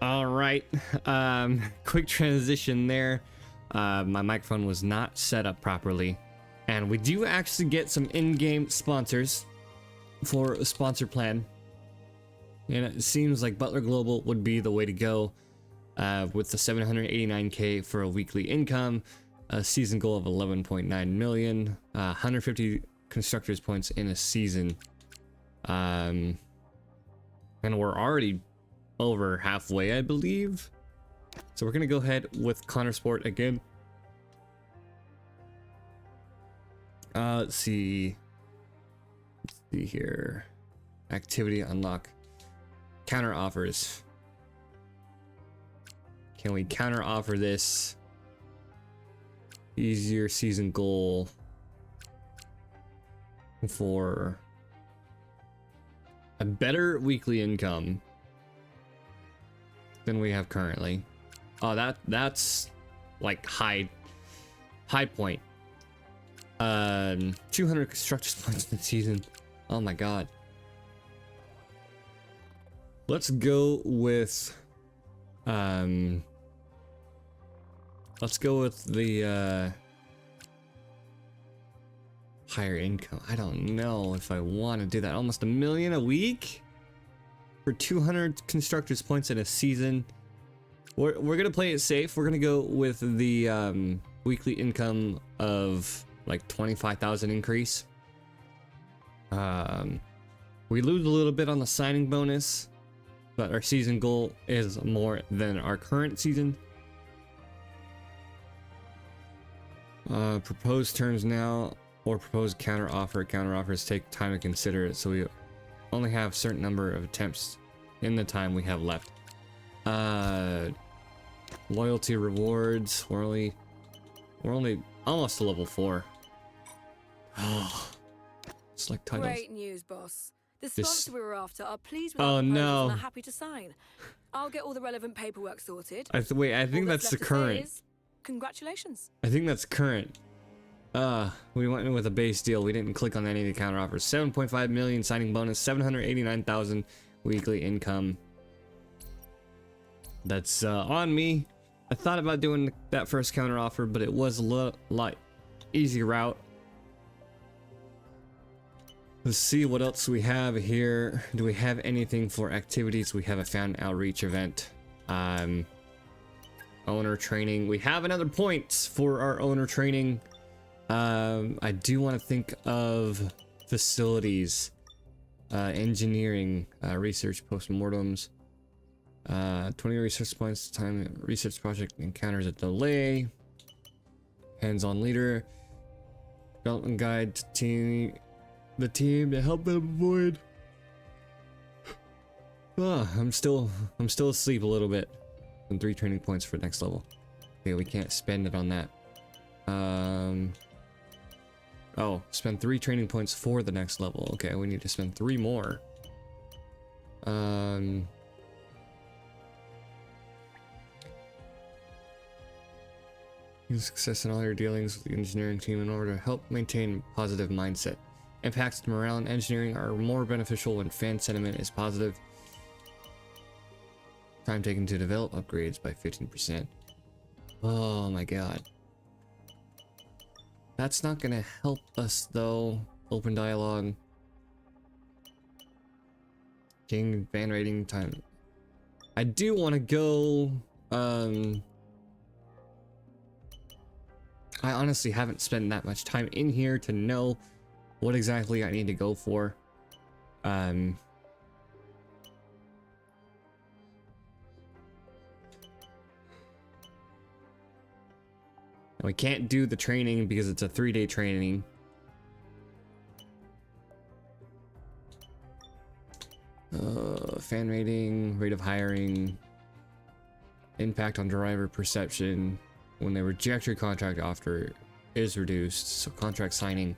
All right. Quick transition there. My microphone was not set up properly, and we do actually get some in-game sponsors for a sponsor plan, and it seems like Butler Global would be the way to go, with the 789k for a weekly income, a season goal of 11.9 million, 150 constructors points in a season, and we're already over halfway, I believe. So we're gonna go ahead with Konnersport again. Let's see here. Activity unlock. Counter offers. Can we counter offer this? Easier season goal for a better weekly income than we have currently. Oh, that's like high point. 200 constructors points in the season. Oh my god. Let's go with the higher income. I don't know if I want to do that. Almost $1 million a week for 200 constructors points in a season. We're gonna play it safe. We're gonna go with the weekly income of like 25,000 increase. We lose a little bit on the signing bonus, but our season goal is more than our current season. Proposed terms now, or proposed counter offer. Counter offers take time to consider it, so we only have a certain number of attempts in the time we have left. Loyalty rewards. We're only almost to level 4. Oh, it's like titles. Great news, boss. The sponsor we were after are pleased with Oh our proposals no! and are happy to sign. I'll get all the relevant paperwork sorted. Wait, I think that's the current. Congratulations. I think that's current. We went in with a base deal. We didn't click on any of the counter offers. 7.5 million signing bonus, 789,000 weekly income. That's on me. I thought about doing that first counter offer, but it was a lot easier route. Let's see what else we have here. Do we have anything for activities? We have a fan outreach event. Owner training. We have another point for our owner training. I do want to think of facilities, engineering, research, postmortems. 20 research points. Time research project encounters a delay. Hands-on leader. Development guide to team. The team to help them avoid. I'm still asleep a little bit. And 3 training points for next level. Okay, we can't spend it on that. Oh, spend 3 training points for the next level. Okay, we need to spend 3 more. Use success in all your dealings with the engineering team in order to help maintain positive mindset. Impacts to morale and engineering are more beneficial when fan sentiment is positive. Time taken to develop upgrades by 15%. Oh my god. That's not gonna help us though. Open dialogue. King fan rating time. I do want to go. I honestly haven't spent that much time in here to know what exactly I need to go for. We can't do the training because it's a 3-day training. Fan rating, rate of hiring, impact on driver perception. When they reject your contract offer is reduced, so contract signing.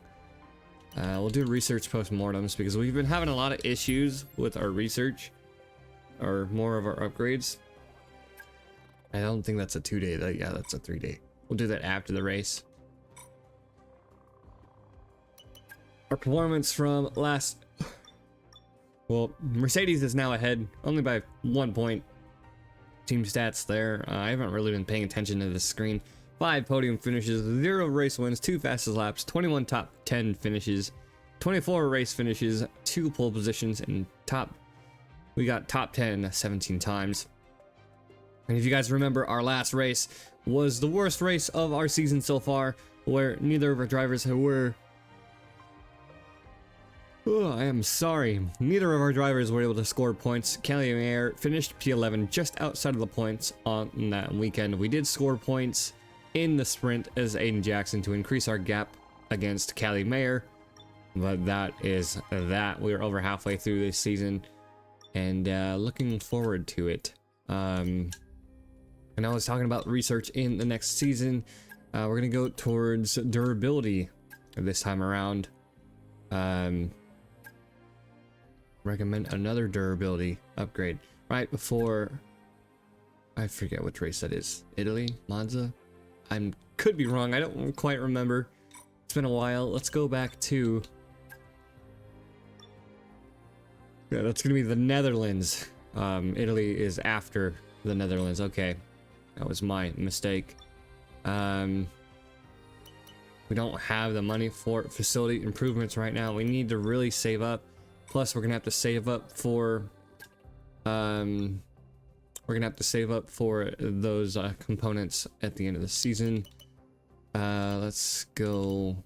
We'll do research postmortems because we've been having a lot of issues with our research, or more of our upgrades. I don't think that's a 2-day. Yeah, that's a 3-day. We'll do that after the race. Our performance from last... Well, Mercedes is now ahead, only by 1 point. team stats there. I haven't really been paying attention to this screen. 5 podium finishes, 0 race wins, 2 fastest laps, 21 top 10 finishes, 24 race finishes, 2 pole positions, and we got top 10 17 times. And if you guys remember, our last race was the worst race of our season so far, where neither of our drivers were... Oh, I am sorry. Neither of our drivers were able to score points. Callie Mayer finished P11 just outside of the points on that weekend. We did score points in the sprint as Aiden Jackson to increase our gap against Callie Mayer. But that is that. We're over halfway through this season and looking forward to it. And I was talking about research in the next season. We're going to go towards durability this time around. Recommend another durability upgrade right before I forget which race that is. Italy, Monza. I could be wrong. I don't quite remember. It's been a while. Let's go back to... Yeah, that's gonna be the Netherlands. Italy is after the Netherlands. Okay, that was my mistake. We don't have the money for facility improvements right now. We need to really save up. Plus, we're gonna have to save up for those components at the end of the season. Let's go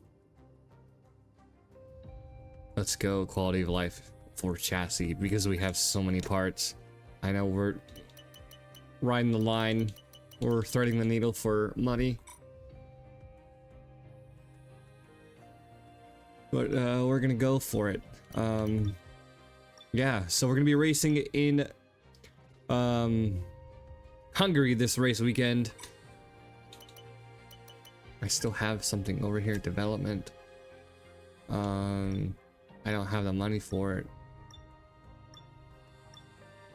quality of life for chassis because we have so many parts. I know we're riding the line, we're threading the needle for money, but we're gonna go for it. Yeah, so we're gonna be racing in Hungary this race weekend. I still have something over here, development. I don't have the money for it.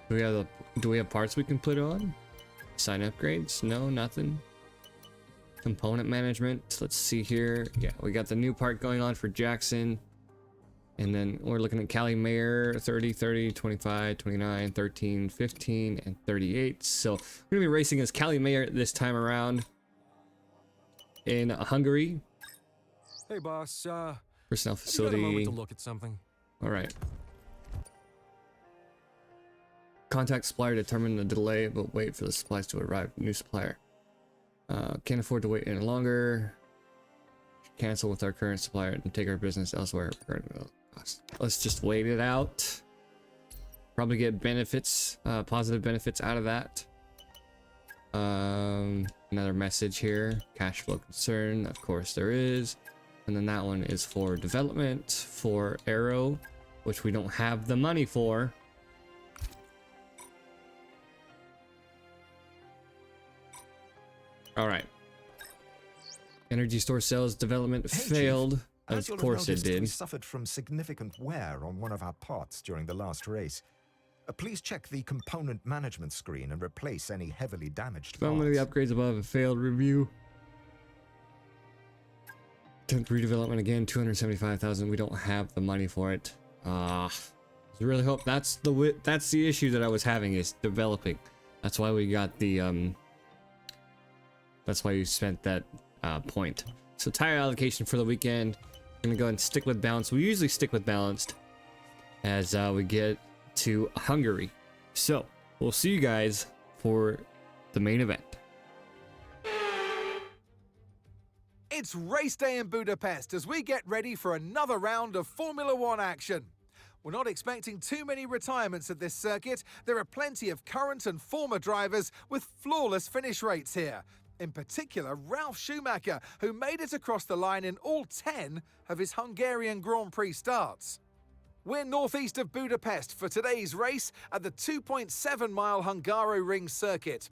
Do we have parts we can put on? Sign upgrades? No, nothing. Component management. Let's see here. Yeah, we got the new part going on for Jackson. And then we're looking at Callie Mayer, 30, 30, 25, 29, 13, 15, and 38. So we're gonna be racing as Callie Mayer this time around in Hungary. Hey boss, Personnel facility. you got a moment to look at something? All right. Contact supplier, determine the delay, but wait for the supplies to arrive. New supplier. Can't afford to wait any longer. Cancel with our current supplier and take our business elsewhere. Let's just wait it out. Probably get benefits, positive benefits out of that. Another message here. Cash flow concern. Of course there is. And then that one is for development for Arrow, which we don't have the money for. All right. Energy store cells development failed. Of course it did. We suffered from significant wear on one of our parts during the last race. Please check the component management screen and replace any heavily damaged parts. One of the upgrades above have failed. Review. 10th redevelopment again, 275,000. We don't have the money for it. I really hope that's the issue that I was having, is developing. That's why we got the that's why you spent that point. So tire allocation for the weekend, I'm gonna go ahead and stick with balanced. We usually stick with balanced as we get to Hungary. So we'll see you guys for the main event. It's race day in Budapest as we get ready for another round of Formula One action. We're not expecting too many retirements at this circuit. There are plenty of current and former drivers with flawless finish rates here. In particular, Ralf Schumacher, who made it across the line in all 10 of his Hungarian Grand Prix starts. We're northeast of Budapest for today's race at the 2.7-mile Hungaroring circuit.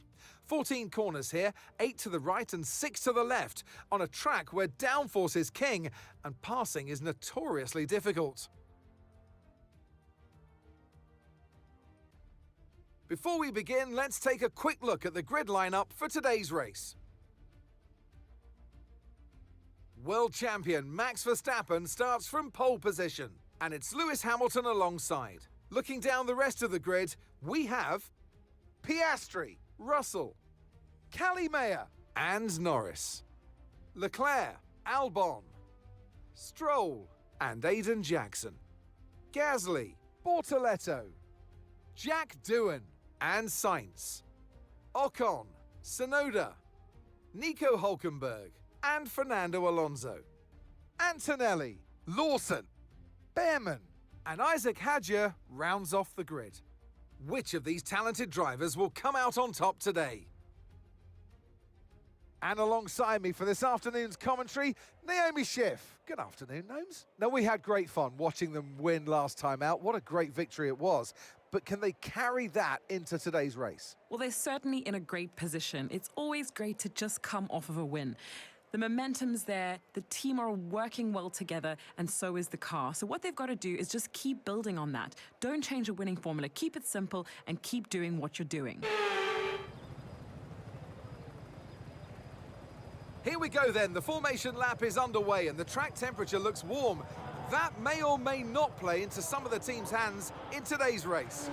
14 corners here, 8 to the right and 6 to the left, on a track where downforce is king and passing is notoriously difficult. Before we begin, let's take a quick look at the grid lineup for today's race. World champion Max Verstappen starts from pole position, and it's Lewis Hamilton alongside. Looking down the rest of the grid, we have Piastri, Russell, Mayer and Norris, Leclerc, Albon, Stroll and Aiden Jackson, Gasly, Bortoletto, Jack Doohan and Sainz, Ocon, Sonoda, Nico Hulkenberg and Fernando Alonso, Antonelli, Lawson, Behrman and Isaac Hadjar rounds off the grid. Which of these talented drivers will come out on top today? And alongside me for this afternoon's commentary, Naomi Schiff. Good afternoon, Gnomes. Now, we had great fun watching them win last time out. What a great victory it was. But can they carry that into today's race? Well, they're certainly in a great position. It's always great to just come off of a win. The momentum's there, the team are working well together, and so is the car. So what they've got to do is just keep building on that. Don't change the winning formula. Keep it simple and keep doing what you're doing. Here we go then. The formation lap is underway and the track temperature looks warm. That may or may not play into some of the team's hands in today's race.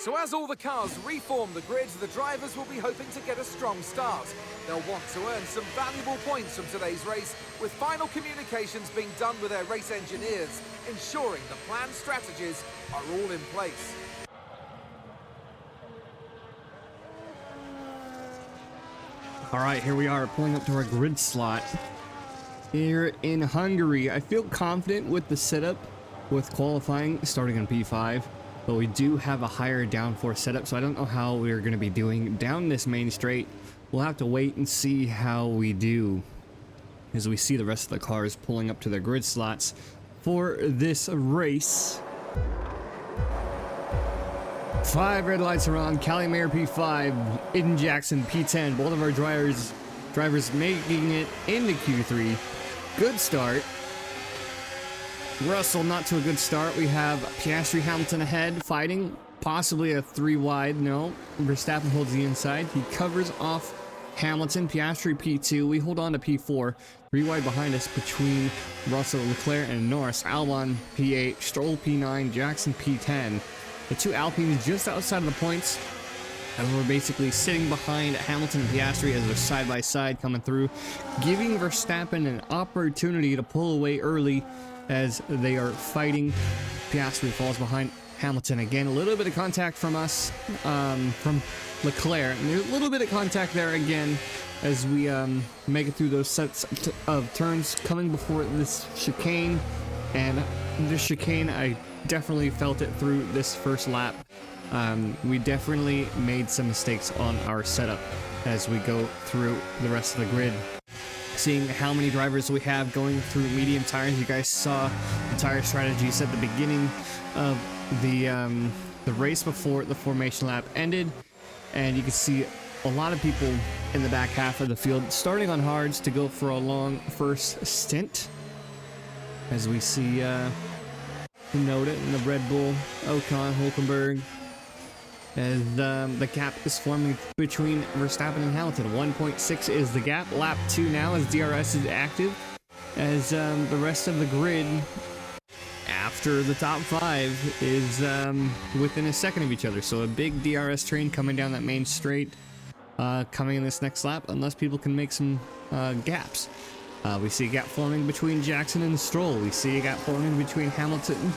So as all the cars reform the grid, the drivers will be hoping to get a strong start. They'll want to earn some valuable points from today's race, with final communications being done with their race engineers, ensuring the planned strategies are all in place. All right, here we are pulling up to our grid slot here in Hungary. I feel confident with the setup with qualifying starting on P5. But we do have a higher downforce setup, so I don't know how we're going to be doing down this main straight. We'll have to wait and see how we do as we see the rest of the cars pulling up to their grid slots for this race. 5 red lights are on. Mayer P5, Aiden Jackson P10. Both of our drivers making it into Q3. Good start. Russell, not to a good start. We have Piastri, Hamilton ahead, fighting. Possibly a 3 wide. No, Verstappen holds the inside. He covers off Hamilton. Piastri P2. We hold on to P4. 3 wide behind us between Russell, Leclerc, and Norris. Albon P8, Stroll P9, Jackson P10. The 2 Alpines just outside of the points. And we're basically sitting behind Hamilton and Piastri as they're side by side coming through, giving Verstappen an opportunity to pull away early as they are fighting. Piastri falls behind Hamilton again. A little bit of contact from us, from Leclerc. And there's a little bit of contact there again as we make it through those sets of turns coming before this chicane. And this chicane, I definitely felt it through this first lap. We definitely made some mistakes on our setup as we go through the rest of the grid. Seeing how many drivers we have going through medium tires. You guys saw the tire strategies at the beginning of the race before the formation lap ended, and you can see a lot of people in the back half of the field starting on hards to go for a long first stint. As we see Noda in the Red Bull, Ocon, Hulkenberg, as the gap is forming between Verstappen and Hamilton. 1.6 is the gap. Lap 2 now as DRS is active, as the rest of the grid after the top 5 is within a second of each other. So a big DRS train coming down that main straight coming in this next lap, unless people can make some gaps. We see a gap forming between Jackson and Stroll. We see a gap forming between Hamilton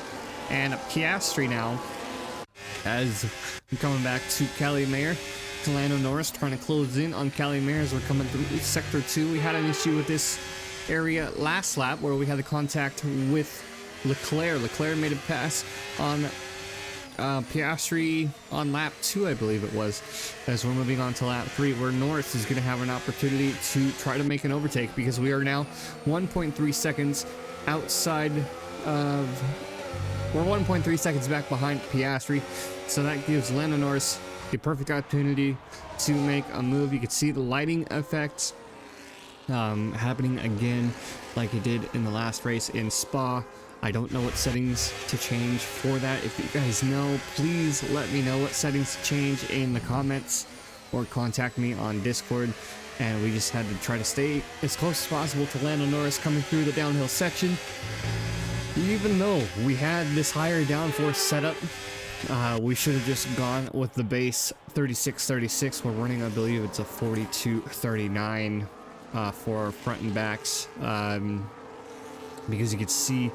and Piastri now, as we're coming back to Mayer. Lando Norris trying to close in on Mayer as we're coming through sector 2. We had an issue with this area last lap where we had the contact with Leclerc. Leclerc made a pass on Piastri on lap 2, I believe it was, as we're moving on to lap 3, where Norris is going to have an opportunity to try to make an overtake, because we are now 1.3 seconds outside of... We're 1.3 seconds back behind Piastri, so that gives Lando Norris the perfect opportunity to make a move. You can see the lighting effects happening again like it did in the last race in Spa. I don't know what settings to change for that. If you guys know, please let me know what settings to change in the comments or contact me on Discord. And we just had to try to stay as close as possible to Lando Norris coming through the downhill section. Even though we had this higher downforce setup, we should have just gone with the base 36-36. We're running, I believe it's a 42-39 for front and backs. Because you can see,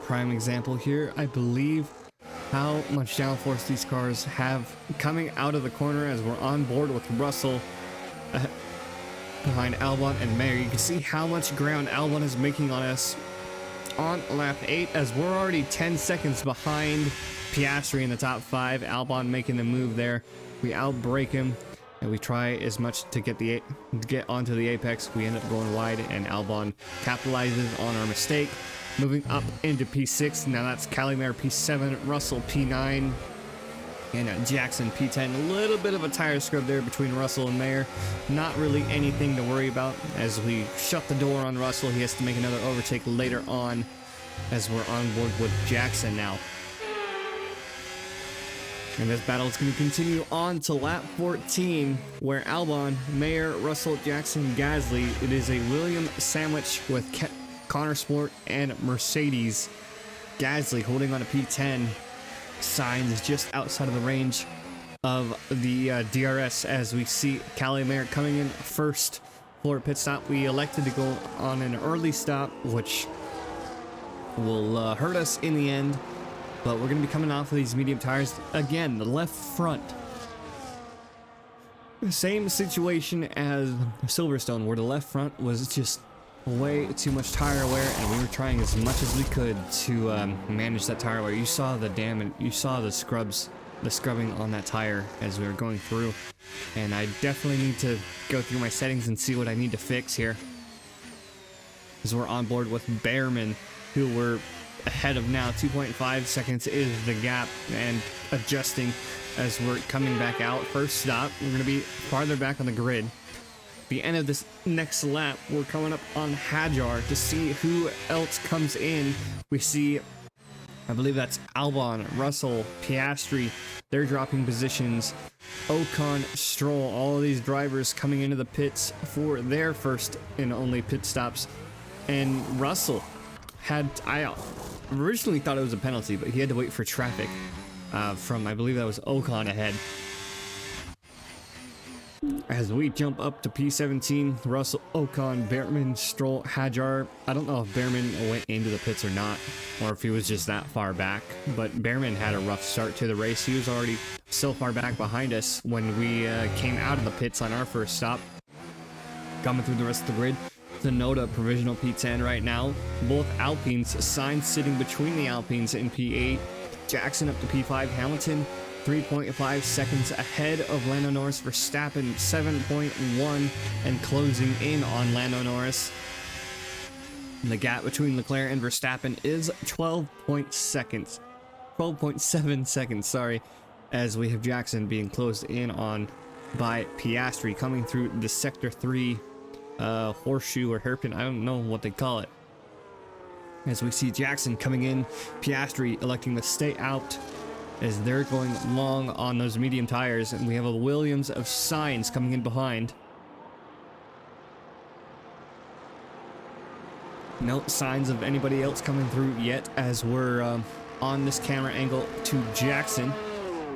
prime example here, I believe how much downforce these cars have coming out of the corner as we're on board with Russell behind Albon and Mayer. You can see how much ground Albon is making on us on lap 8 as we're already 10 seconds behind Piastri in the top 5. Albon making the move there. We outbrake him and we try as much to get onto the apex. We end up going wide and Albon capitalizes on our mistake, moving up into P6. Now that's Calimere P7, Russell P9, and Jackson P10. A little bit of a tire scrub there between Russell and Mayer. Not really anything to worry about as we shut the door on Russell. He has to make another overtake later on as we're on board with Jackson now. And this battle is going to continue on to lap 14, where Albon, Mayer, Russell, Jackson, Gasly. It is a Williams sandwich with Konnersport and Mercedes. Gasly holding on to P10. Sainz is just outside of the range of the DRS as we see Calimere coming in first for a pit stop. We elected to go on an early stop, which will hurt us in the end. But we're going to be coming off of these medium tires. Again, the left front. Same situation as Silverstone, where the left front was just way too much tire wear, and we were trying as much as we could to manage that tire wear. You saw the damage, you saw the scrubbing on that tire as we were going through. And I definitely need to go through my settings and see what I need to fix here. As we're on board with Behrman, who we're ahead of now. 2.5 seconds is the gap, and adjusting as we're coming back out. First stop, we're going to be farther back on the grid. The end of this next lap, we're coming up on Hajar to see who else comes in. We see, I believe that's Albon, Russell, Piastri. They're dropping positions. Ocon, Stroll, all of these drivers coming into the pits for their first and only pit stops. And Russell had, I originally thought it was a penalty, but he had to wait for traffic from, I believe that was Ocon ahead. As we jump up to P17, Russell, Ocon, Behrman, Stroll, Hajar. I don't know if Behrman went into the pits or not, or if he was just that far back, but Behrman had a rough start to the race. He was already so far back behind us when we came out of the pits on our first stop. Coming through the rest of the grid, Tsunoda provisional P10 right now. Both Alpines, Sainz sitting between the Alpines in P8. Jackson up to P5. Hamilton 3.5 seconds ahead of Lando Norris. Verstappen 7.1 and closing in on Lando Norris. And the gap between Leclerc and Verstappen is 12.7 seconds, sorry, as we have Jackson being closed in on by Piastri coming through the Sector 3 horseshoe or hairpin, I don't know what they call it. As we see Jackson coming in, Piastri electing to stay out as they're going long on those medium tires, and we have a Williams of Sainz coming in behind. No signs of anybody else coming through yet as we're on this camera angle to Jackson.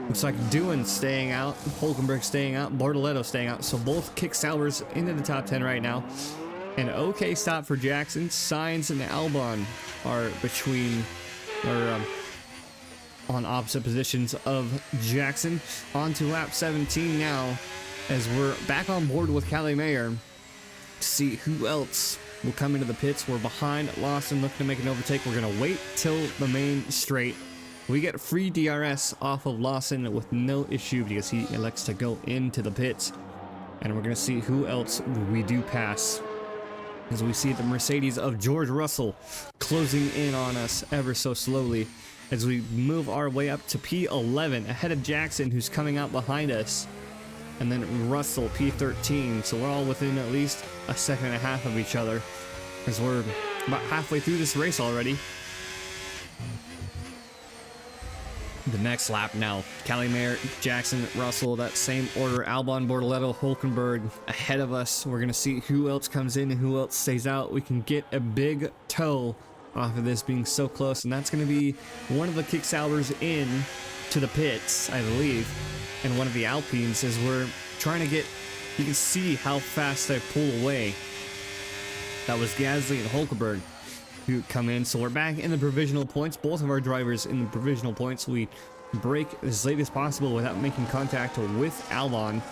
Looks like Doohan staying out, Hulkenberg staying out, Bortoletto staying out. So both kick Salvers into the top 10 right now. An okay stop for Jackson. Sainz and Albon are between, or on opposite positions of Jackson. On to lap 17 now, as we're back on board with Calimere to see who else will come into the pits. We're behind Lawson, looking to make an overtake. We're going to wait till the main straight. We get free DRS off of Lawson with no issue because he elects to go into the pits. And we're going to see who else we do pass, as we see the Mercedes of George Russell closing in on us ever so slowly as we move our way up to P11 ahead of Jackson, who's coming out behind us, and then Russell P13. So we're all within at least a second and a half of each other as we're about halfway through this race already. The next lap now, Calimere, Jackson, Russell, that same order, Albon, Bortoleto, Hulkenberg ahead of us. We're going to see who else comes in and who else stays out. We can get a big toe off of this being so close, and that's going to be one of the kick-salvers in to the pits, I believe, and one of the Alpines as we're trying to get, you can see how fast I pull away. That was Gasly and Hulkenberg who come in. So we're back in the provisional points. Both of our drivers in the provisional points. We break as late as possible without making contact with Albon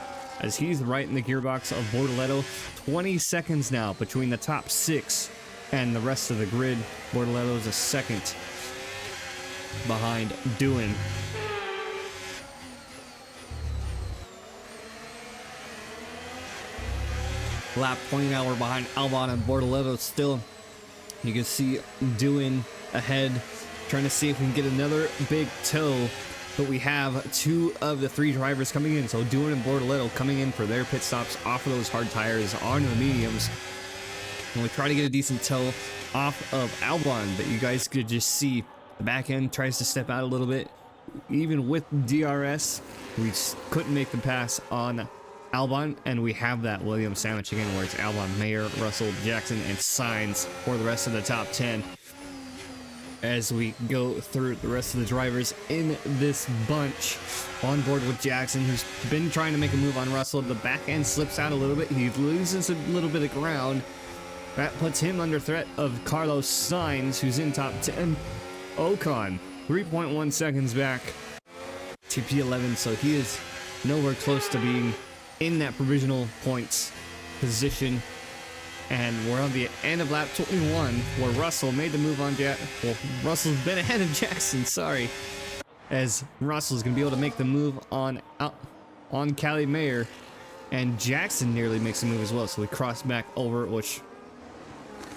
as he's right in the gearbox of Bortoleto. 20 seconds now between the top 6 and the rest of the grid. Bortoleto is a second behind Doohan. Lap 20 now, we're behind Albon and Bortoleto still. You can see Doohan ahead, trying to see if we can get another big toe, but we have 2 of the 3 drivers coming in. So Doohan and Bortoleto coming in for their pit stops off of those hard tires onto the mediums. And we try to get a decent toe off of Albon, but you guys could just see the back end tries to step out a little bit. Even with DRS, we just couldn't make the pass on Albon, and we have that Williams sandwich again where it's Albon, Mayer, Russell, Jackson, and Sainz for the rest of the top 10 as we go through the rest of the drivers in this bunch. On board with Jackson, who's been trying to make a move on Russell. The back end slips out a little bit. He loses a little bit of ground. That puts him under threat of Carlos Sainz, who's in top 10. Ocon, 3.1 seconds back to P11, so he is nowhere close to being in that provisional points position. And we're on the end of lap 21 where Russell made the move on Russell's been ahead of Jackson, sorry, as Russell's gonna be able to make the move on Calimere, and Jackson nearly makes a move as well. So we cross back over, which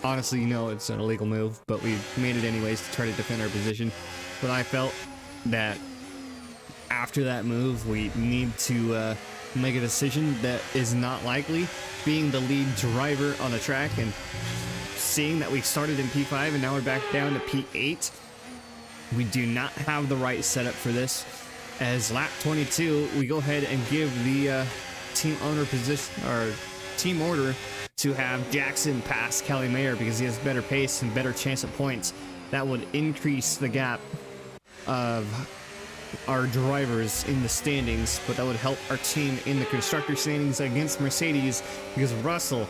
honestly, you know, it's an illegal move, but we made it anyways to try to defend our position. But I felt that after that move, we need to make a decision that is not likely. Being the lead driver on the track and seeing that we started in P5 and now we're back down to P8, we do not have the right setup for this. As lap 22, we go ahead and give the team owner position or team order to have Jackson pass Calimere because he has better pace and better chance at points. That would increase the gap of our drivers in the standings, but that would help our team in the constructor standings against Mercedes because Russell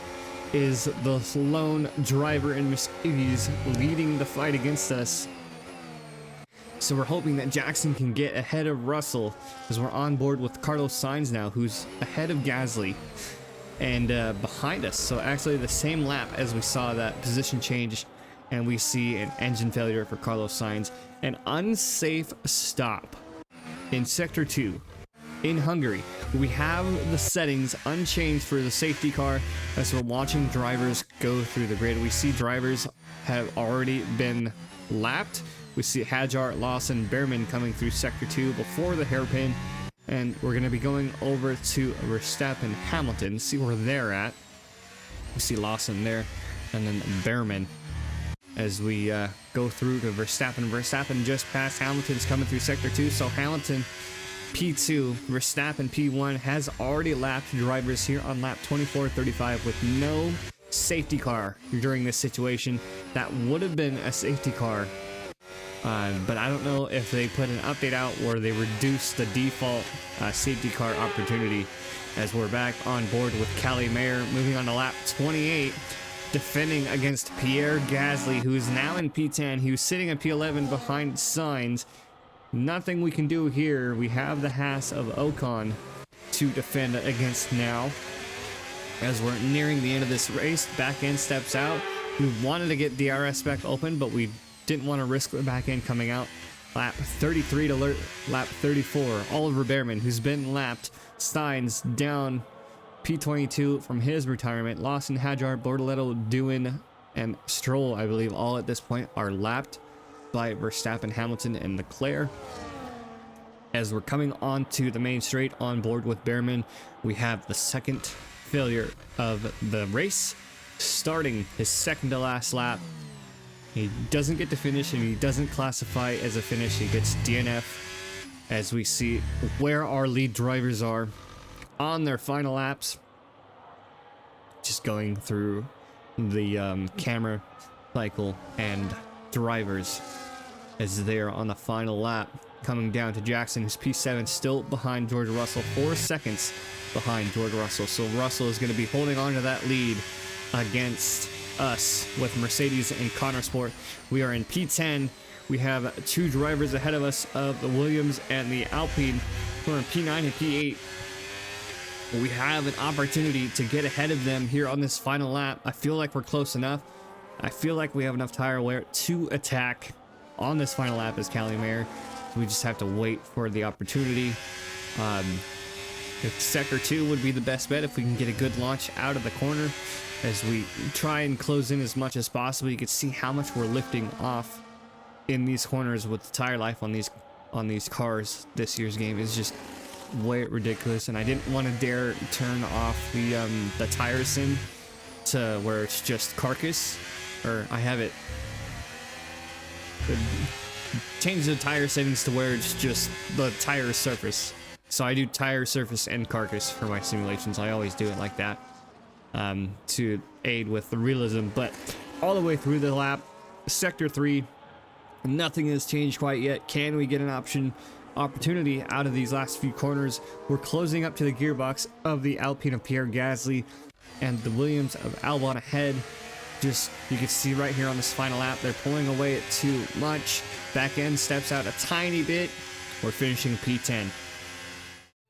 is the lone driver in Mercedes leading the fight against us. So we're hoping that Jackson can get ahead of Russell as we're on board with Carlos Sainz now, who's ahead of Gasly and behind us. So actually the same lap as we saw that position change, and we see an engine failure for Carlos Sainz. An unsafe stop in Sector 2 in Hungary. We have the settings unchanged for the safety car as we're watching drivers go through the grid. We see drivers have already been lapped. We see Hajar, Lawson, Behrman coming through Sector 2 before the hairpin, and we're going to be going over to Verstappen, Hamilton, see where they're at. We see Lawson there, and then Behrman as we go through to Verstappen. Verstappen just passed Hamilton's coming through Sector 2, so Hamilton P2, Verstappen P1 has already lapped drivers here on lap 24:35 with no safety car during this situation. That would have been a safety car, but I don't know if they put an update out where they reduced the default safety car opportunity, as we're back on board with Calimere, moving on to lap 28. Defending against Pierre Gasly, who is now in P10. He was sitting at P11 behind Sainz. Nothing we can do here. We have the Haas of Ocon to defend against now. As we're nearing the end of this race, back end steps out. We wanted to get DRS back open, but we didn't want to risk the back end coming out. Lap 33 to lap 34. Oliver Behrman, who's been lapped. Sainz down P22 from his retirement. Lawson, Hajar, Bortoleto, Doohan, and Stroll, I believe, all at this point are lapped by Verstappen, Hamilton, and Leclerc. As we're coming on to the main straight on board with Behrman, we have the second failure of the race, starting his second to last lap. He doesn't get to finish, and he doesn't classify as a finish. He gets DNF, as we see where our lead drivers are on their final laps. Just going through the camera cycle and drivers as they're on the final lap. Coming down to Jackson, who's P7, still behind George Russell, 4 seconds behind George Russell. So Russell is going to be holding on to that lead against us with Mercedes and Konnersport. We are in P10. We have 2 drivers ahead of us of the Williams and the Alpine, who are in P9 and P8. We have an opportunity to get ahead of them here on this final lap. I feel like we're close enough. I feel like we have enough tire wear to attack on this final lap as Cali Mayer. We just have to wait for the opportunity. If Sector 2 would be the best bet if we can get a good launch out of the corner as we try and close in as much as possible. You can see how much we're lifting off in these corners with the tire life on these cars. This year's game is just way ridiculous, and I didn't want to dare turn off the tire sim to where it's just carcass, or I have it change the tire settings to where it's just the tire surface. So I do tire surface and carcass for my simulations. I always do it like that to aid with the realism. But all the way through the lap, Sector 3, nothing has changed quite yet. Can we get an opportunity out of these last few corners? We're closing up to the gearbox of the Alpine of Pierre Gasly and the Williams of Albon ahead. Just, you can see right here on this final lap, they're pulling away at too much. Back end steps out a tiny bit. We're finishing P10.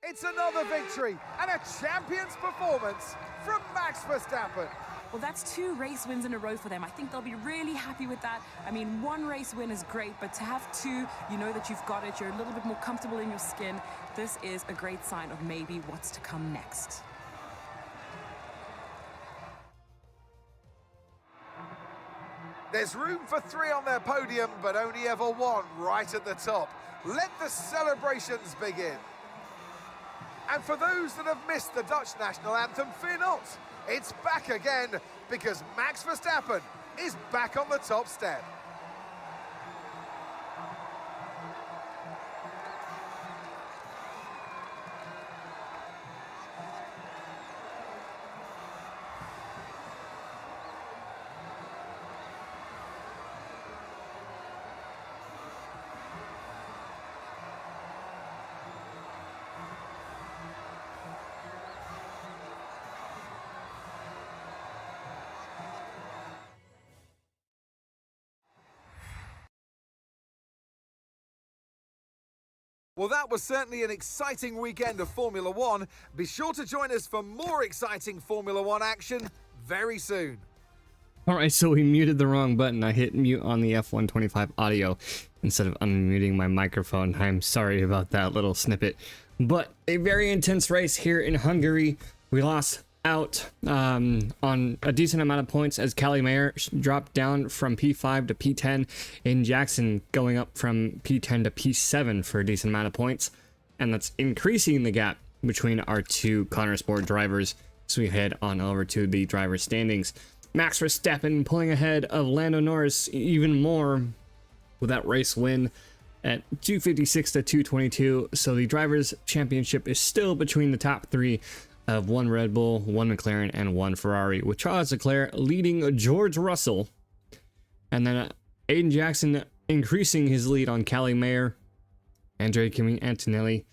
It's another victory and a champion's performance from Max Verstappen. Well, that's 2 race wins in a row for them. I think they'll be really happy with that. I mean, 1 race win is great, but to have 2, you know that you've got it. You're a little bit more comfortable in your skin. This is a great sign of maybe what's to come next. There's room for 3 on their podium, but only ever 1 right at the top. Let the celebrations begin. And for those that have missed the Dutch national anthem, fear not. It's back again, because Max Verstappen is back on the top step. Well, that was certainly an exciting weekend of Formula One. Be sure to join us for more exciting Formula One action very soon. Alright, so we muted the wrong button. I hit mute on the F125 audio instead of unmuting my microphone. I'm sorry about that little snippet. But a very intense race here in Hungary. We lost out on a decent amount of points as Cali Mayer dropped down from P5 to P10, in Jackson going up from P10 to P7 for a decent amount of points, and that's increasing the gap between our 2 Konnersport drivers. So we head on over to the driver standings. Max Verstappen pulling ahead of Lando Norris even more with that race win at 256 to 222. So the drivers championship is still between the top 3 of 1 Red Bull, 1 McLaren, and 1 Ferrari, with Charles Leclerc leading George Russell, and then Aiden Jackson increasing his lead on Cali Mayer, Andrea Kimi Antonelli,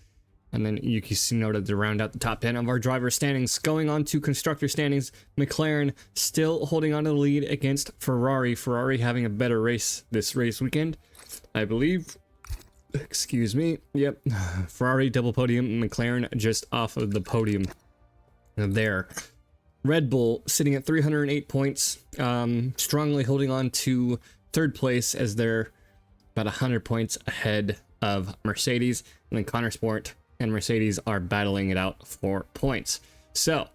and then Yuki Tsunoda to round out the top 10 of our driver standings. Going on to constructor standings, McLaren still holding on to the lead against Ferrari. Ferrari having a better race this race weekend, I believe. Excuse me. Yep. Ferrari double podium, McLaren just off of the podium there. Red Bull sitting at 308 points, strongly holding on to 3rd place as they're about 100 points ahead of Mercedes, and then Konnersport and Mercedes are battling it out for points. So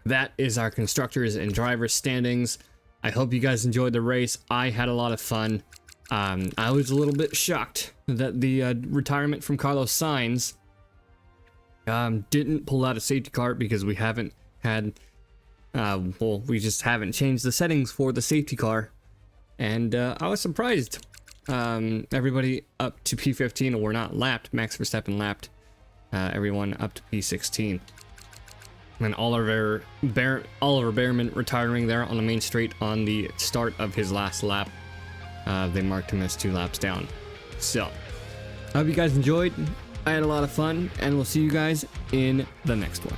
that is our constructors and drivers standings. I hope you guys enjoyed the race. I had a lot of fun. I was a little bit shocked that the retirement from Carlos Sainz didn't pull out a safety car, because we haven't had, we just haven't changed the settings for the safety car. and I was surprised. Everybody up to P15 were not lapped. Max Verstappen lapped everyone up to P16. And Oliver Behrman retiring there on the main straight on the start of his last lap. They marked him as 2 laps down. So, I hope you guys enjoyed. I had a lot of fun, and we'll see you guys in the next one.